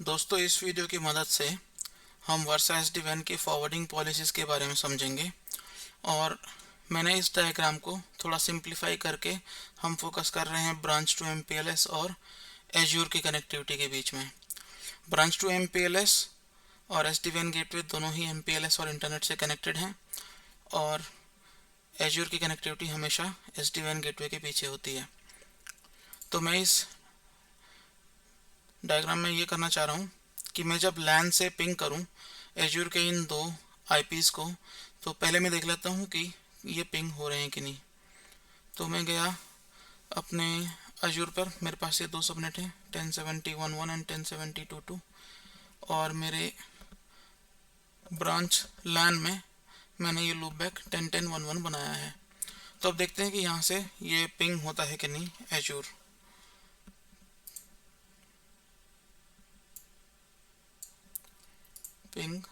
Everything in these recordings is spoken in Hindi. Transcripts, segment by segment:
दोस्तों, इस वीडियो की मदद से हम वर्सा SD-WAN की फॉरवर्डिंग पॉलिसीज़ के बारे में समझेंगे। और मैंने इस डायग्राम को थोड़ा सिंप्लीफाई करके हम फोकस कर रहे हैं ब्रांच टू MPLS और एज्योर की कनेक्टिविटी के बीच में। ब्रांच टू MPLS और SD-WAN गेटवे दोनों ही MPLS और इंटरनेट से कनेक्टेड हैं, और एज्योर की कनेक्टिविटी हमेशा SD-WAN गेटवे के पीछे होती है। तो मैं इस डायग्राम में ये करना चाह रहा हूँ कि मैं जब LAN से पिंग करूँ एज्योर के इन दो IPs को, तो पहले मैं देख लेता हूँ कि ये पिंग हो रहे हैं कि नहीं। तो मैं गया अपने एज्योर पर, मेरे पास ये दो सबनेट हैं 1070.11 एंड 1070.22, और मेरे ब्रांच LAN में मैंने ये लूपबैक 10.10.11 बनाया है। तो अब देखते हैं कि यहाँ से ये पिंग होता है कि नहीं एज्योर। पिंग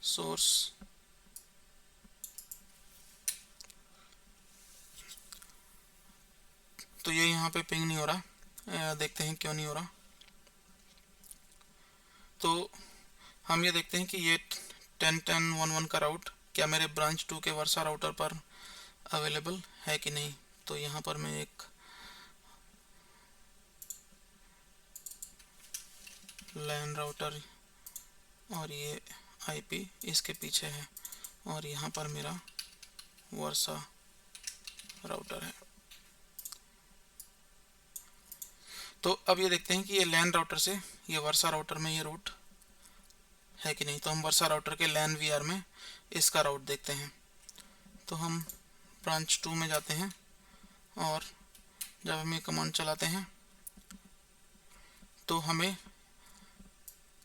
सोर्स, तो ये यहाँ पे पिंग नहीं हो रहा। देखते हैं क्यों नहीं हो रहा। तो हम ये देखते हैं कि ये 10.10.11 का राउट क्या मेरे ब्रांच 2 के वर्सा राउटर पर अवेलेबल है कि नहीं। तो यहाँ पर मैं एक LAN राउटर और ये IP इसके पीछे है, और यहाँ पर मेरा वर्सा राउटर है। तो अब ये देखते हैं कि ये LAN राउटर से ये वर्सा राउटर में ये रूट है कि नहीं। तो हम वर्सा राउटर के LAN VR में इसका राउट देखते हैं। तो हम ब्रांच 2 में जाते हैं, और जब हम ये कमांड चलाते हैं तो हमें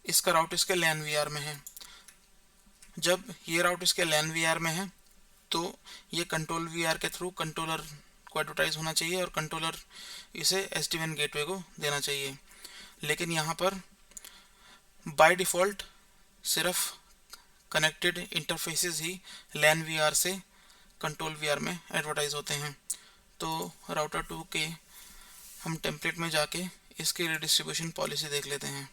इसका राउट इसके LAN VR में है। जब ये राउट इसके LAN VR में है तो ये कंट्रोल VR के थ्रू कंट्रोलर को एडवर्टाइज होना चाहिए, और कंट्रोलर इसे SD-WAN गेटवे को देना चाहिए। लेकिन यहाँ पर बाय डिफ़ॉल्ट सिर्फ कनेक्टेड इंटरफेसेस ही LAN VR से कंट्रोल VR में एडवर्टाइज होते हैं। तो राउटर 2 के हम टेम्पलेट में जाके इसकी रिडिस्ट्रीब्यूशन पॉलिसी देख लेते हैं।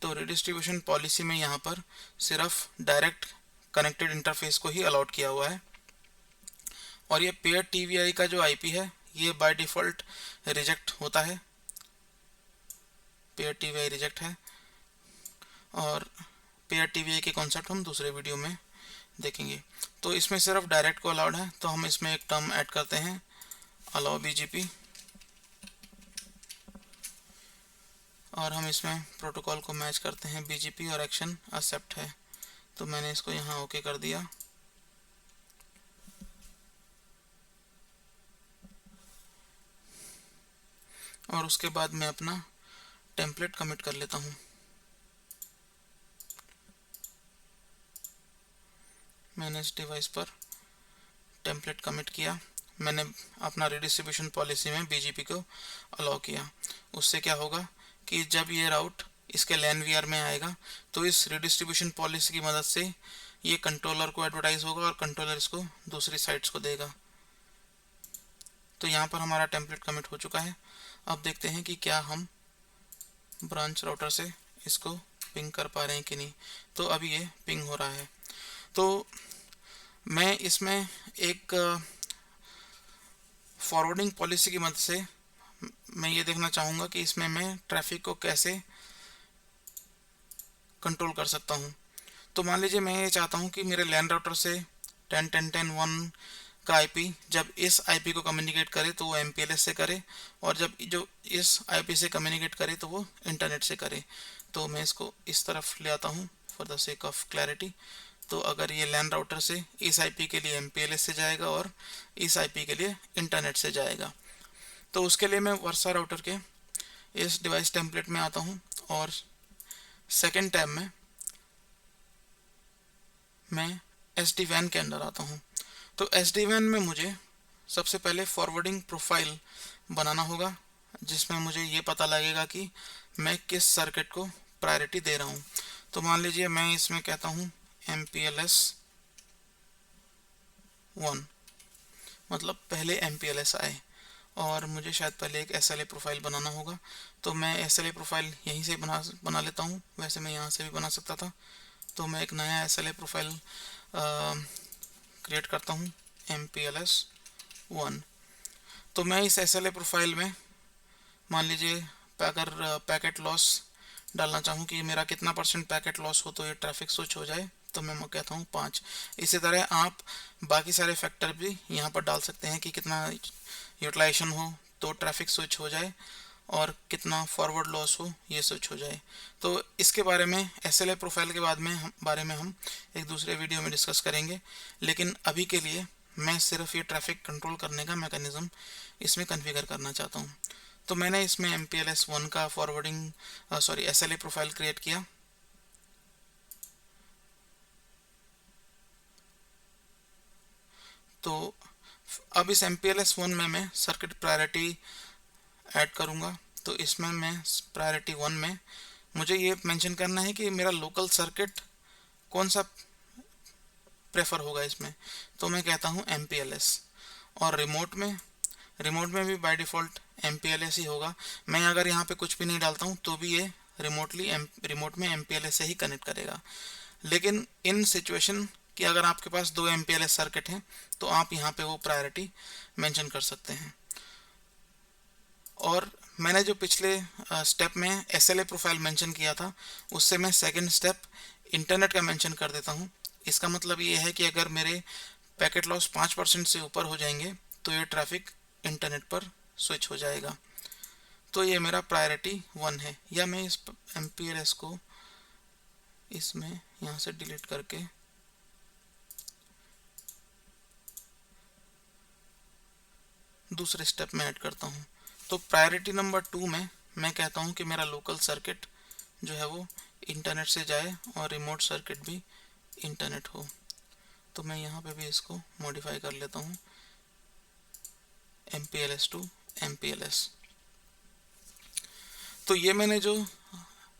तो रिडिस्ट्रीब्यूशन पॉलिसी में यहाँ पर सिर्फ डायरेक्ट कनेक्टेड इंटरफेस को ही अलाउड किया हुआ है, और ये पेयर TVI का जो IP है ये बाय डिफ़ॉल्ट रिजेक्ट होता है। पेयर TVI रिजेक्ट है, और पेयर TVI के कॉन्सेप्ट हम दूसरे वीडियो में देखेंगे। तो इसमें सिर्फ डायरेक्ट को अलाउड है, तो हम इसमें एक टर्म ऐड करते हैं अलाउ BGP, और हम इसमें प्रोटोकॉल को मैच करते हैं BGP, और एक्शन एक्सेप्ट है। तो मैंने इसको यहाँ ओके कर दिया। और उसके बाद मैं अपना टेम्पलेट कमिट कर लेता हूँ। मैंने इस डिवाइस पर टेम्पलेट कमिट किया। मैंने अपना रिडिस्ट्रीब्यूशन पॉलिसी में BGP को अलाउ किया। उससे क्या होगा कि जब ये राउट इसके LAN VR में आएगा तो इस रिडिस्ट्रीब्यूशन पॉलिसी की मदद से ये कंट्रोलर को एडवर्टाइज होगा, और कंट्रोलर इसको दूसरी साइट्स को देगा। तो यहाँ पर हमारा टेम्पलेट कमिट हो चुका है। अब देखते हैं कि क्या हम ब्रांच राउटर से इसको पिंग कर पा रहे हैं कि नहीं। तो अभी ये पिंग हो रहा है। तो मैं इसमें एक फॉरवर्डिंग पॉलिसी की मदद से मैं ये देखना चाहूँगा कि इसमें मैं ट्रैफिक को कैसे कंट्रोल कर सकता हूँ। तो मान लीजिए मैं ये चाहता हूँ कि मेरे LAN राउटर से 10.10.10.1 का IP जब इस IP को कम्युनिकेट करे तो वो MPLS से करे, और जब जो इस IP से कम्युनिकेट करे तो वो इंटरनेट से करे। तो मैं इसको इस तरफ ले आता हूँ for the sake of clarity. तो अगर ये LAN राउटर से इस IP के लिए MPLS से जाएगा और इस IP के लिए इंटरनेट से जाएगा। तो उसके लिए मैं वर्सा राउटर के इस डिवाइस टेम्पलेट में आता हूँ, और सेकेंड टैब में मैं SD-WAN के अंदर आता हूँ। तो SD-WAN में मुझे सबसे पहले फॉरवर्डिंग प्रोफाइल बनाना होगा, जिसमें मुझे ये पता लगेगा कि मैं किस सर्किट को प्रायोरिटी दे रहा हूँ। तो मान लीजिए मैं इसमें कहता हूँ MPLS 1, मतलब पहले MPLS आए, और मुझे शायद पहले एक SLA प्रोफाइल बनाना होगा। तो मैं SLA प्रोफाइल यहीं से बना लेता हूँ। वैसे मैं यहाँ से भी बना सकता था। तो मैं एक नया SLA प्रोफाइल क्रिएट करता हूँ, MPLS1। तो मैं इस SLA प्रोफाइल में मान लीजिए अगर पैकेट लॉस डालना चाहूँ कि मेरा कितना % पैकेट लॉस हो तो ये ट्रैफिक स्विच हो जाए, तो मैं कहता हूँ 5। इसी तरह आप बाकी सारे फैक्टर भी यहाँ पर डाल सकते हैं कि कितना यूटिलाइजेशन हो तो ट्रैफिक स्विच हो जाए और कितना फॉरवर्ड लॉस हो ये स्विच हो जाए। तो इसके बारे में SLA प्रोफाइल के बारे में हम एक दूसरे वीडियो में डिस्कस करेंगे। लेकिन अभी के लिए मैं सिर्फ ये ट्रैफिक कंट्रोल करने का मैकेनिज्म इसमें कॉन्फ़िगर करना चाहता हूँ। तो मैंने इसमें MPLS1 का SLA प्रोफाइल क्रिएट किया। तो अब इस MPLS1 में मैं सर्किट प्रायोरिटी ऐड करूँगा। तो इसमें मैं प्रायोरिटी 1 में मुझे ये मेंशन करना है कि मेरा लोकल सर्किट कौन सा प्रेफर होगा इसमें। तो मैं कहता हूँ MPLS। और रिमोट में भी बाय डिफ़ॉल्ट MPLS ही होगा। मैं अगर यहाँ पे कुछ भी नहीं डालता हूँ तो भी ये रिमोट में MPLS से ही कनेक्ट करेगा। लेकिन इन सिचुएशन कि अगर आपके पास 2 MPLS सर्किट हैं तो आप यहाँ पे वो प्रायोरिटी मेंशन कर सकते हैं। और मैंने जो पिछले स्टेप में SLA प्रोफाइल मेंशन किया था उससे मैं सेकंड स्टेप इंटरनेट का मेंशन कर देता हूँ। इसका मतलब ये है कि अगर मेरे पैकेट लॉस 5% से ऊपर हो जाएंगे तो ये ट्रैफिक इंटरनेट पर स्विच हो जाएगा। तो ये मेरा प्रायोरिटी 1 है। या मैं इस MPLS को इसमें यहाँ से डिलीट करके दूसरे स्टेप में ऐड करता हूँ। तो प्रायोरिटी नंबर 2 में मैं कहता हूँ कि मेरा लोकल सर्किट जो है वो इंटरनेट से जाए और रिमोट सर्किट भी इंटरनेट हो। तो मैं यहाँ पे भी इसको मॉडिफाई कर लेता हूँ, MPLS to MPLS। तो ये मैंने जो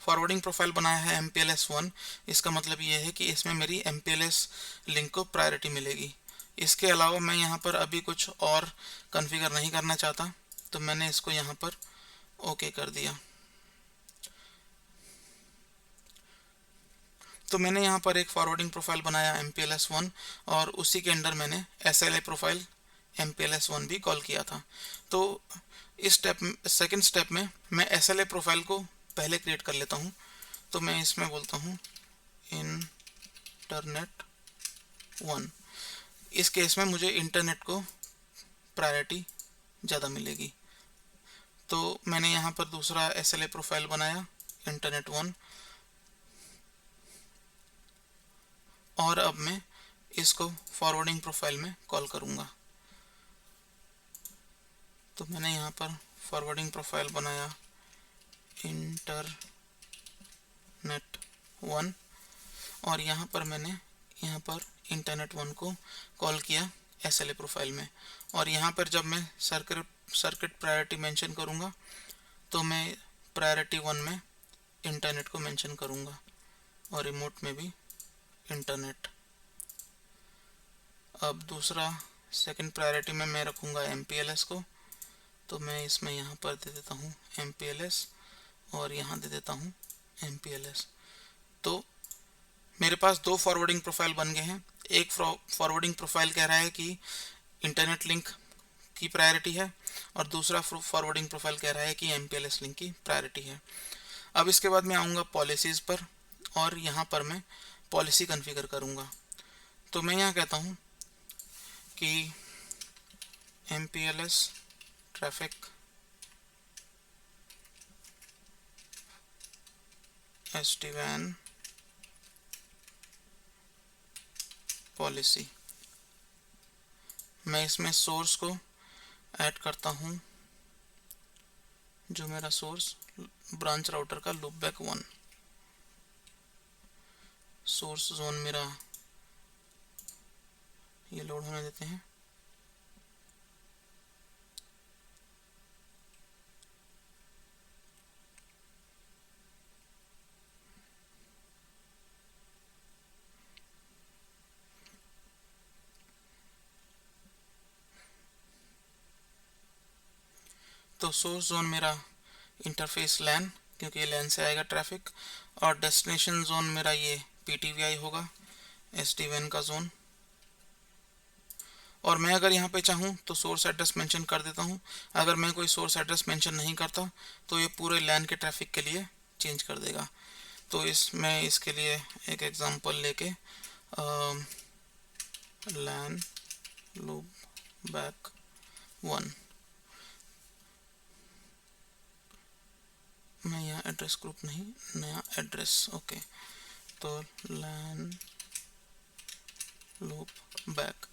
फॉरवर्डिंग प्रोफाइल बनाया है MPLS1, इसका मतलब ये है कि इसमें मेरी MPLS लिंक को प्रायोरिटी मिलेगी। इसके अलावा मैं यहाँ पर अभी कुछ और कॉन्फ़िगर नहीं करना चाहता, तो मैंने इसको यहाँ पर ओके कर दिया। तो मैंने यहाँ पर एक फॉरवर्डिंग प्रोफाइल बनाया MPLS1 और उसी के अंडर मैंने SLA प्रोफाइल MPLS1 भी कॉल किया था। तो इस सेकंड स्टेप में मैं SLA प्रोफाइल को पहले क्रिएट कर लेता हूँ। तो मैं इसमें बोलता हूँ इंटरनेट 1। इस केस में मुझे इंटरनेट को प्रायोरिटी ज़्यादा मिलेगी। तो मैंने यहाँ पर दूसरा SLA प्रोफाइल बनाया इंटरनेट 1 और अब मैं इसको फॉरवर्डिंग प्रोफाइल में कॉल करूँगा। तो मैंने यहाँ पर फॉरवर्डिंग प्रोफाइल बनाया इंटरनेट 1 और यहाँ पर मैंने इंटरनेट 1 को कॉल किया SLA प्रोफाइल में। और यहाँ पर जब मैं सर्किट प्रायोरिटी मेंशन करूँगा तो मैं प्रायोरिटी 1 में इंटरनेट को मेंशन करूँगा और रिमोट में भी इंटरनेट। अब दूसरा सेकंड प्रायोरिटी में मैं रखूँगा MPLS को। तो मैं इसमें यहाँ पर दे देता हूँ MPLS और यहाँ दे देता हूँ MPLS। तो मेरे पास 2 फॉरवर्डिंग प्रोफाइल बन गए हैं। एक फॉरवर्डिंग प्रोफाइल कह रहा है कि इंटरनेट लिंक की प्रायोरिटी है और दूसरा फॉरवर्डिंग प्रोफाइल कह रहा है कि MPLS लिंक की प्रायोरिटी है। अब इसके बाद मैं आऊँगा पॉलिसीज़ पर और यहाँ पर मैं पॉलिसी कॉन्फ़िगर करूँगा। तो मैं यहाँ कहता हूँ कि MPLS ट्रैफिक SD-WAN पॉलिसी। मैं इसमें सोर्स को ऐड करता हूँ, जो मेरा सोर्स ब्रांच राउटर का लूपबैक 1। सोर्स जोन मेरा ये लोड होने देते हैं। तो सोर्स जोन मेरा इंटरफेस लैन, क्योंकि ये लैन से आएगा ट्रैफिक, और डेस्टिनेशन जोन मेरा ये PTVI होगा, SD-WAN का जोन। और मैं अगर यहाँ पे चाहूँ तो सोर्स एड्रेस मेंशन कर देता हूँ। अगर मैं कोई सोर्स एड्रेस मेंशन नहीं करता तो ये पूरे लैन के ट्रैफिक के लिए चेंज कर देगा। तो मैं इसके लिए एक एग्जांपल लेके लैन लूप बैक 1, मैं यहाँ एड्रेस ग्रुप नहीं, नया एड्रेस, ओके। तो लैन लूप बैक,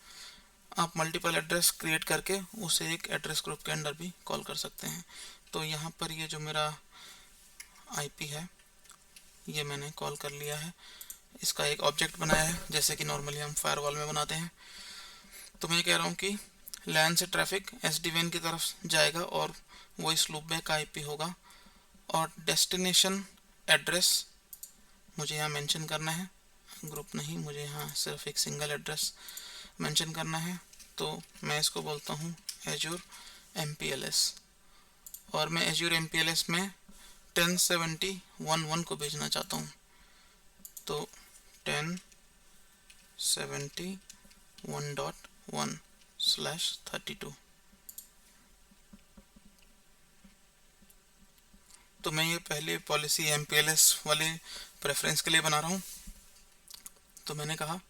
आप मल्टीपल एड्रेस क्रिएट करके उसे एक एड्रेस ग्रुप के अंदर भी कॉल कर सकते हैं। तो यहाँ पर ये जो मेरा IP है ये मैंने कॉल कर लिया है, इसका एक ऑब्जेक्ट बनाया है जैसे कि नॉर्मली हम फायरवॉल में बनाते हैं। तो मैं कह रहा हूँ कि लैन से ट्रैफिक SD-WAN की तरफ जाएगा और वो इस लूप बैक का IP होगा, और डेस्टिनेशन एड्रेस मुझे यहाँ मेंशन करना है, ग्रुप नहीं, मुझे यहाँ सिर्फ एक सिंगल एड्रेस मेंशन करना है। तो मैं इसको बोलता हूँ Azure MPLS, और मैं Azure MPLS में 1070.11 को भेजना चाहता हूँ। तो 1071.1/32। तो मैं ये पहले पॉलिसी MPLS वाले प्रेफरेंस के लिए बना रहा हूँ। तो मैंने कहा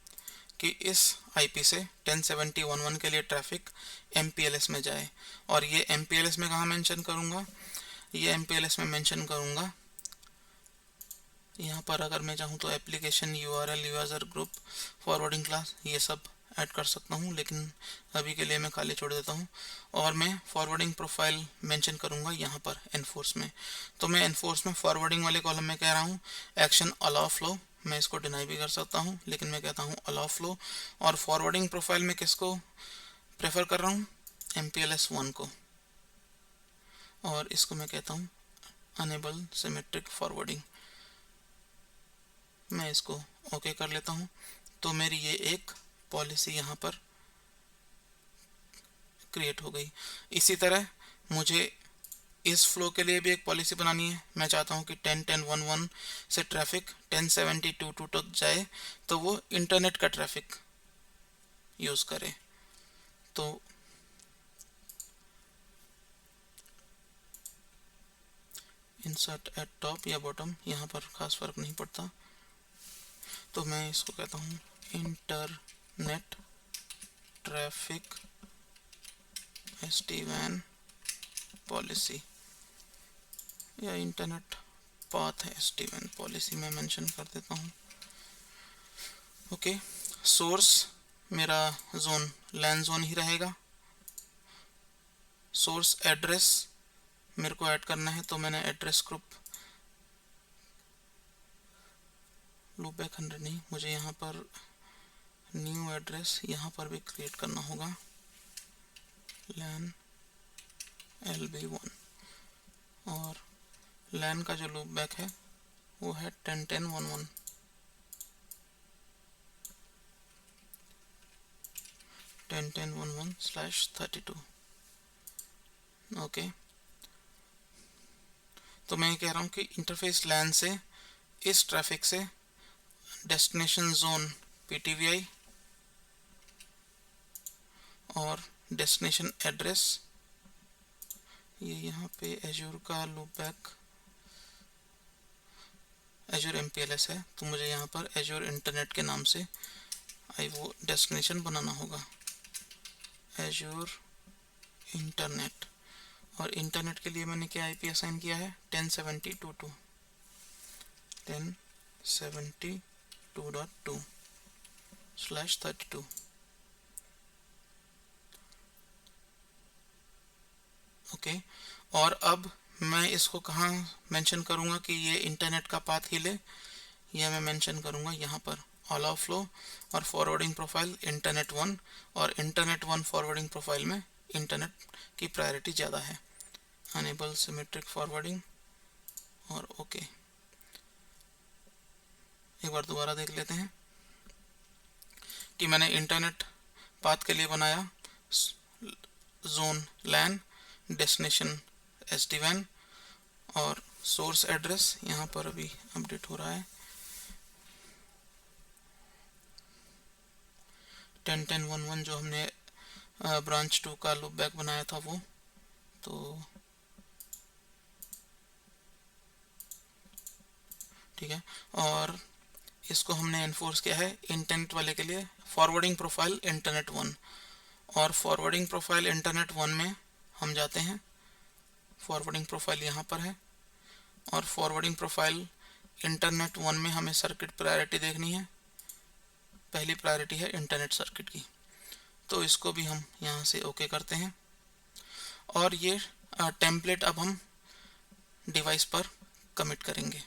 कि इस IP से 1070.11 के लिए ट्रैफिक MPLS में जाए, और ये MPLS में कहाँ मेंशन करूँगा, ये MPLS में मेंशन करूँगा यहाँ पर। अगर मैं चाहूँ तो application URL, user group, forwarding class, ये सब ऐड कर सकता हूँ, लेकिन अभी के लिए मैं खाली छोड़ देता हूँ। और मैं फॉरवर्डिंग प्रोफाइल मेंशन करूँगा यहाँ पर एनफोर्स में। तो मैं एनफोर्स में फॉरवर्डिंग वाले कॉलम में कह रहा हूँ एक्शन अलाउ फ्लो, मैं इसको डिनाई भी कर सकता हूँ, लेकिन मैं कहता हूँ अलाउ फ्लो। और फॉरवर्डिंग प्रोफाइल में किसको प्रेफर कर रहा हूँ, MPLS 1 को, और इसको मैं कहता हूँ अनेबल सिमेट्रिक फॉरवर्डिंग। मैं इसको ओके कर लेता हूँ। तो मेरी ये एक पॉलिसी यहाँ पर क्रिएट हो गई। इसी तरह मुझे इस फ्लो के लिए भी एक पॉलिसी बनानी है। मैं चाहता हूँ कि 10.10.11 से ट्रैफिक 1070.22 तक जाए, तो वो इंटरनेट का ट्रैफिक यूज़ करे। तो इंसर्ट एट टॉप या बॉटम, यहाँ पर खास फर्क नहीं पड़ता। तो मैं इसको कहता हूँ इंटरनेट ट्रैफिक SD-WAN पॉलिसी, या इंटरनेट पाथ SD-WAN पॉलिसी मैं मेंशन कर देता हूँ। ओके, सोर्स मेरा जोन लैन जोन ही रहेगा। सोर्स एड्रेस मेरे को ऐड करना है, तो मैंने एड्रेस ग्रुप लूप बैक 100 नहीं, मुझे यहाँ पर न्यू एड्रेस यहाँ पर भी क्रिएट करना होगा, लैन LB1, और लैन का जो लूप बैक है वो है 10.10.11। ओके, तो मैं कह रहा हूँ कि इंटरफेस लैन से इस ट्रैफिक से डेस्टिनेशन जोन PTVI और डेस्टिनेशन एड्रेस ये यहाँ पे एज्योर का लूप बैक एज्योर MPLS है, तो मुझे यहाँ पर एज्योर इंटरनेट के नाम से वो डेस्टिनेशन बनाना होगा, एज्योर इंटरनेट। और इंटरनेट के लिए मैंने क्या IP असाइन किया है, 1070.2.2/32। ओके, और अब मैं इसको कहाँ मेंशन करूँगा कि ये इंटरनेट का पाथ हिले, यह मैं मेंशन करूँगा यहाँ पर अलाउ फ्लो और फॉरवर्डिंग प्रोफाइल इंटरनेट 1, और इंटरनेट 1 फॉरवर्डिंग प्रोफाइल में इंटरनेट की प्रायोरिटी ज़्यादा है, अनेबल सिमेट्रिक फॉरवर्डिंग और ओके। एक बार दोबारा देख लेते हैं कि मैंने इंटरनेट पाथ के लिए बनाया जोन लैन, डेस्टिनेशन SD-WAN और सोर्स एड्रेस यहाँ पर अभी अपडेट हो रहा है 10.10.11 जो हमने ब्रांच 2 का लूप बैक बनाया था वो। तो ठीक है, और इसको हमने एनफोर्स किया है इंटरनेट वाले के लिए फॉरवर्डिंग प्रोफाइल इंटरनेट 1, और फॉरवर्डिंग प्रोफाइल इंटरनेट 1 में हम जाते हैं, फॉरवर्डिंग प्रोफाइल यहाँ पर है, और फॉरवर्डिंग प्रोफाइल इंटरनेट 1 में हमें सर्किट प्रायोरिटी देखनी है। पहली प्रायोरिटी है इंटरनेट सर्किट की, तो इसको भी हम यहाँ से ओके करते हैं, और ये टेम्पलेट अब हम डिवाइस पर कमिट करेंगे।